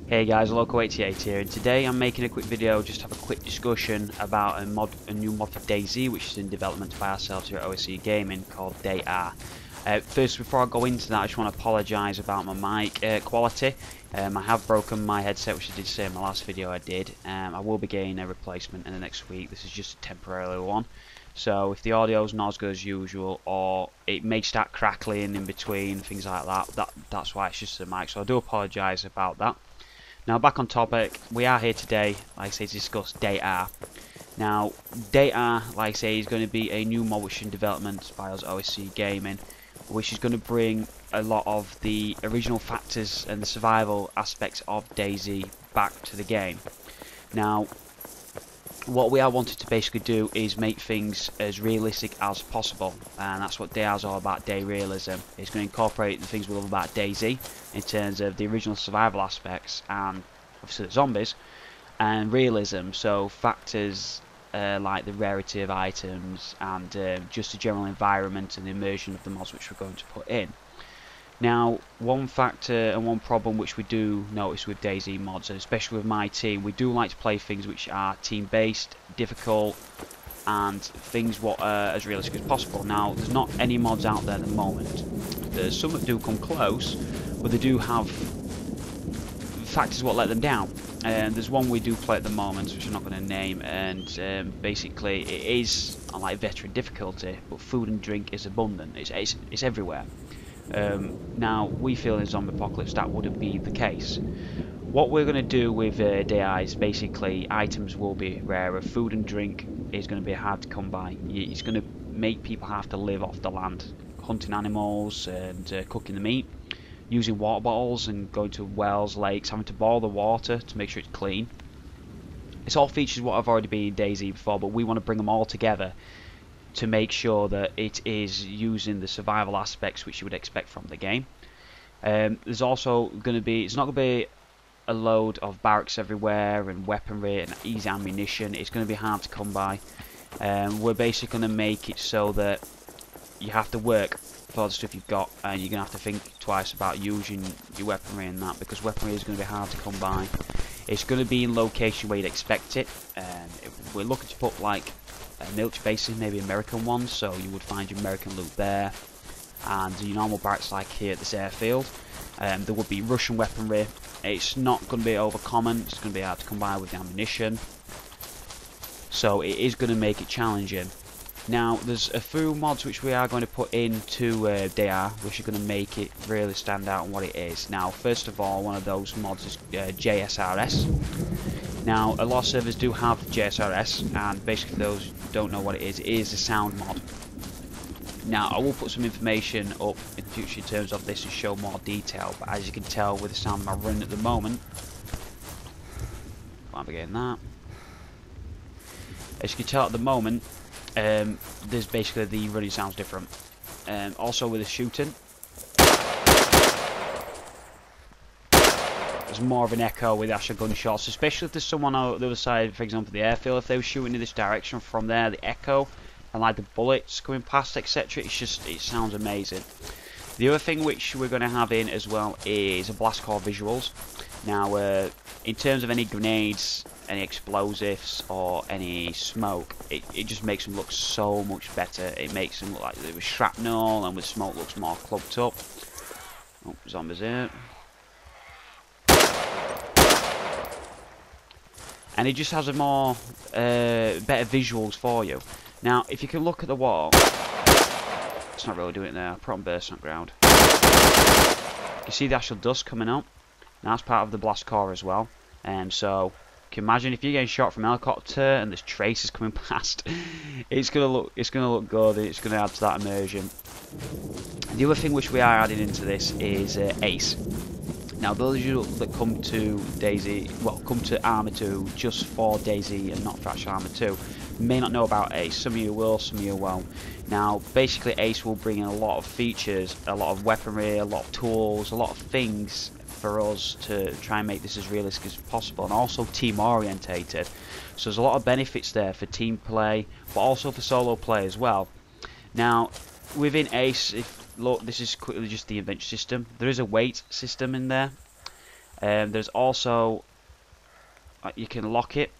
Hey guys, Loco88 here, and today I'm making a quick video just to have a quick discussion about a new mod for DayZ, which is in development by ourselves here at OSC Gaming, called DayR. First, before I go into that, I just want to apologise about my mic quality. I have broken my headset, which I did say in my last video I did. I will be getting a replacement in the next week. This is just a temporary one. So if the audio is not as good as usual, or it may start crackling in between, things like that, that's why it's just the mic. So I do apologise about that. Now back on topic, we are here today, like I say, to discuss DayR. Now, DayR, like I say, is going to be a new mod which is in development by us OSC Gaming, which is going to bring a lot of the original factors and the survival aspects of DayZ back to the game. Now, what we are wanting to basically do is make things as realistic as possible, and that's what DayR is all about. Day realism. It's going to incorporate the things we love about DayZ in terms of the original survival aspects and obviously the zombies and realism, so factors like the rarity of items and just the general environment and the immersion of the mods which we're going to put in. Now, one factor and one problem which we do notice with DayZ mods, and especially with my team, we do like to play things which are team-based, difficult, and things what are as realistic as possible. Now, there's not any mods out there at the moment. There's some that do come close, but they do have factors what let them down. And there's one we do play at the moment, which I'm not going to name, and basically it is unlike veteran difficulty, but food and drink is abundant. It's everywhere. Now, we feel in Zombie Apocalypse that wouldn't be the case. What we're going to do with DayR is basically items will be rarer, food and drink is going to be hard to come by. It's going to make people have to live off the land, hunting animals and cooking the meat, using water bottles and going to wells, lakes, having to boil the water to make sure it's clean. It's all features what have already been in DayZ before, but we want to bring them all together to make sure that it is using the survival aspects which you would expect from the game. There's also going to be, it's not going to be a load of barracks everywhere and weaponry and easy ammunition. It's going to be hard to come by. We're basically going to make it so that you have to work for the stuff you've got, and you're going to have to think twice about using your weaponry and that, because weaponry is going to be hard to come by. It's going to be in location where you'd expect it. We're looking to put like military bases, maybe American ones, so you would find your American loot there, and your normal barracks like here at this airfield. There would be Russian weaponry. It's not going to be overcommon, it's going to be hard to come by with the ammunition, so it is going to make it challenging. Now, there's a few mods which we are going to put into DayR, which are going to make it really stand out on what it is. Now, first of all, one of those mods is JSRS. Now, a lot of servers do have JSRS, and basically those who don't know what it is a sound mod. Now, I will put some information up in the future in terms of this to show more detail, but as you can tell with the sound I'm running at the moment, I'm getting that. As you can tell at the moment, there's basically the running sounds different. Also with the shooting, there's more of an echo with actual gunshots, especially if there's someone on the other side, for example the airfield. If they were shooting in this direction from there, the echo and like the bullets coming past, etc., it sounds amazing. The other thing which we're going to have in as well is a blast core visuals. Now, in terms of any grenades, any explosives or any smoke, it just makes them look so much better. It makes them look like they were shrapnel, and with smoke looks more clumped up. Oh, zombies here. And it just has a more better visuals for you. Now, if you can look at the wall, it's not really doing it there. I put on burst on ground. You see the actual dust coming up. Now that's part of the blast core as well. So you can imagine if you're getting shot from a helicopter and there's traces coming past, it's gonna look good, and it's gonna add to that immersion. The other thing which we are adding into this is Ace. Now, those of you that come to DayZ, well, come to Arma 2 just for DayZ and not for actual Arma 2, may not know about Ace. Some of you will, some of you won't. Now, basically, Ace will bring in a lot of features, a lot of weaponry, a lot of tools, a lot of things for us to try and make this as realistic as possible, and also team orientated. So there's a lot of benefits there for team play, but also for solo play as well. Now, within Ace, look, this is quickly just the adventure system. There is a weight system in there, There's also you can lock it.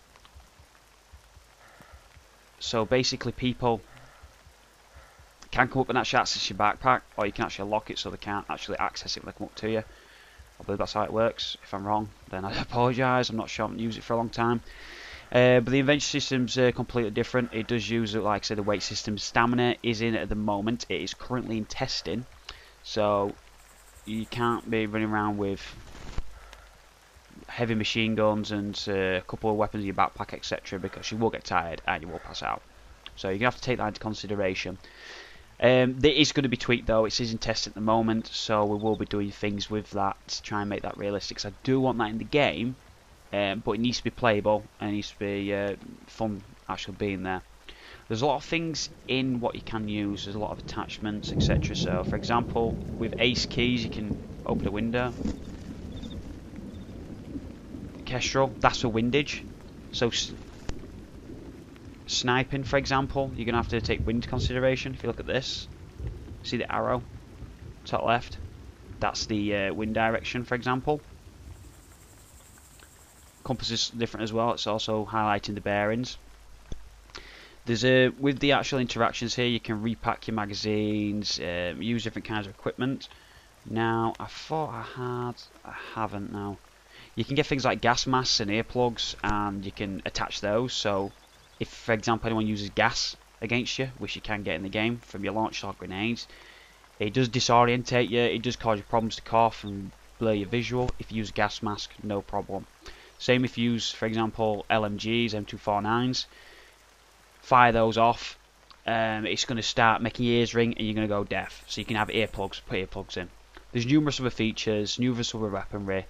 So basically, people can come up and actually access your backpack, or you can actually lock it so they can't actually access it when they come up to you. I believe that's how it works. If I'm wrong, then I apologise. I'm not sure. I haven't used it for a long time. But the inventory system's completely different. It does use, like I said, the weight system. Stamina is in at the moment. It is currently in testing, so you can't be running around with heavy machine guns and a couple of weapons in your backpack, etc., because you will get tired and you will pass out. So you're going to have to take that into consideration. It is going to be tweaked though. It is in test at the moment, so we will be doing things with that to try and make that realistic. So I do want that in the game, but it needs to be playable and it needs to be fun actually being there. There's a lot of things in what you can use. There's a lot of attachments, etc. So for example, with ace keys you can open a window. Kestrel, that's for windage. So sniping, for example, you're going to have to take wind consideration. If you look at this, see the arrow, top left, that's the wind direction, for example. Compass is different as well, it's also highlighting the bearings. There's with the actual interactions here, you can repack your magazines, use different kinds of equipment. Now, I thought I haven't now. You can get things like gas masks and earplugs, and you can attach those. So, if, for example, anyone uses gas against you, which you can get in the game from your launch or grenades, it does disorientate you. It does cause you problems to cough and blur your visual. If you use a gas mask, no problem. Same if you use, for example, LMGs, M249s. Fire those off. It's going to start making your ears ring, and you're going to go deaf. So you can have earplugs. Put earplugs in. There's numerous other features, numerous other weaponry.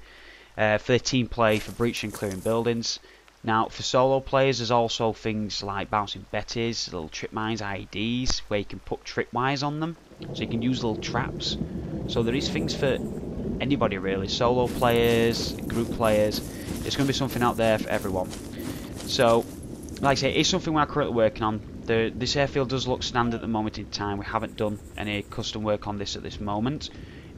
For the team play, for breaching and clearing buildings. Now, for solo players, there's also things like bouncing betties, little trip mines, IEDs, where you can put tripwires on them, so you can use little traps. So there is things for anybody really, solo players, group players. There's going to be something out there for everyone. So, like I say, it's something we're currently working on. This airfield does look standard at the moment in time. We haven't done any custom work on this at this moment.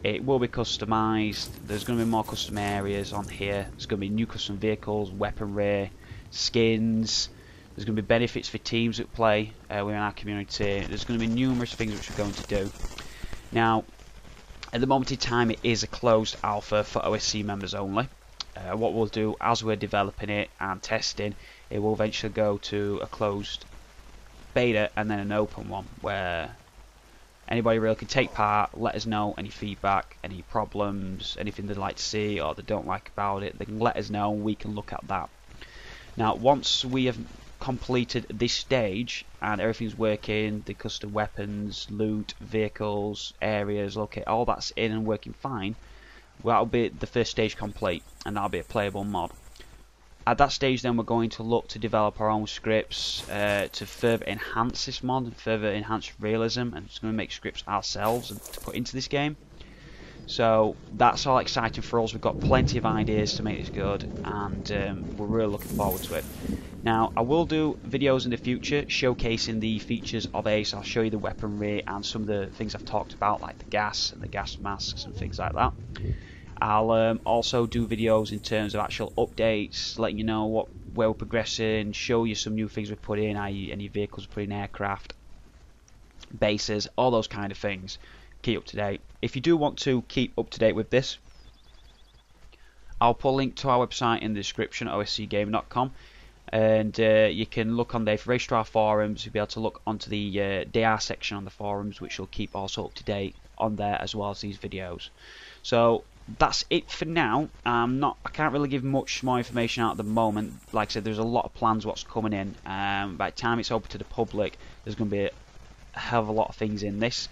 It will be customised. There's going to be more custom areas on here. There's going to be new custom vehicles, weaponry, skins. There's going to be benefits for teams that play within our community. There's going to be numerous things which we're going to do. Now, at the moment in time, it is a closed alpha for OSC members only. What we'll do as we're developing it and testing, it will eventually go to a closed beta and then an open one where anybody really can take part, let us know any feedback, any problems, anything they'd like to see or they don't like about it. They can let us know and we can look at that. Now, once we have completed this stage and everything's working, the custom weapons, loot, vehicles, areas, locate, all that's in and working fine, well, that'll be the first stage complete and that'll be a playable mod. At that stage then we're going to look to develop our own scripts to further enhance this mod and further enhance realism, and it's going to make scripts ourselves and to put into this game. So that's all exciting for us. We've got plenty of ideas to make this good, and we're really looking forward to it. Now, I will do videos in the future showcasing the features of Ace. I'll show you the weaponry and some of the things I've talked about, like the gas and the gas masks and things like that. I'll also do videos in terms of actual updates, letting you know where we're progressing, show you some new things we've put in, i.e. any vehicles we put in, aircraft, bases, all those kind of things. Keep up to date. If you do want to keep up to date with this, I'll put a link to our website in the description, oscgaming.com, and you can look on there. If you register our forums, you'll be able to look onto the DayR section on the forums, which will keep also up to date on there as well as these videos. So that's it for now. I can't really give much more information out at the moment. Like I said, there's a lot of plans what's coming in. By the time it's open to the public, there's going to be a hell of a lot of things in this.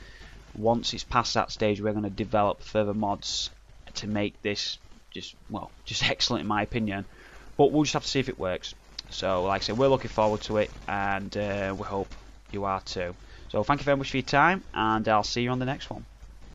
Once it's past that stage, we're going to develop further mods to make this just excellent in my opinion. But we'll just have to see if it works. So like I said, we're looking forward to it, and we hope you are too. So thank you very much for your time, and I'll see you on the next one.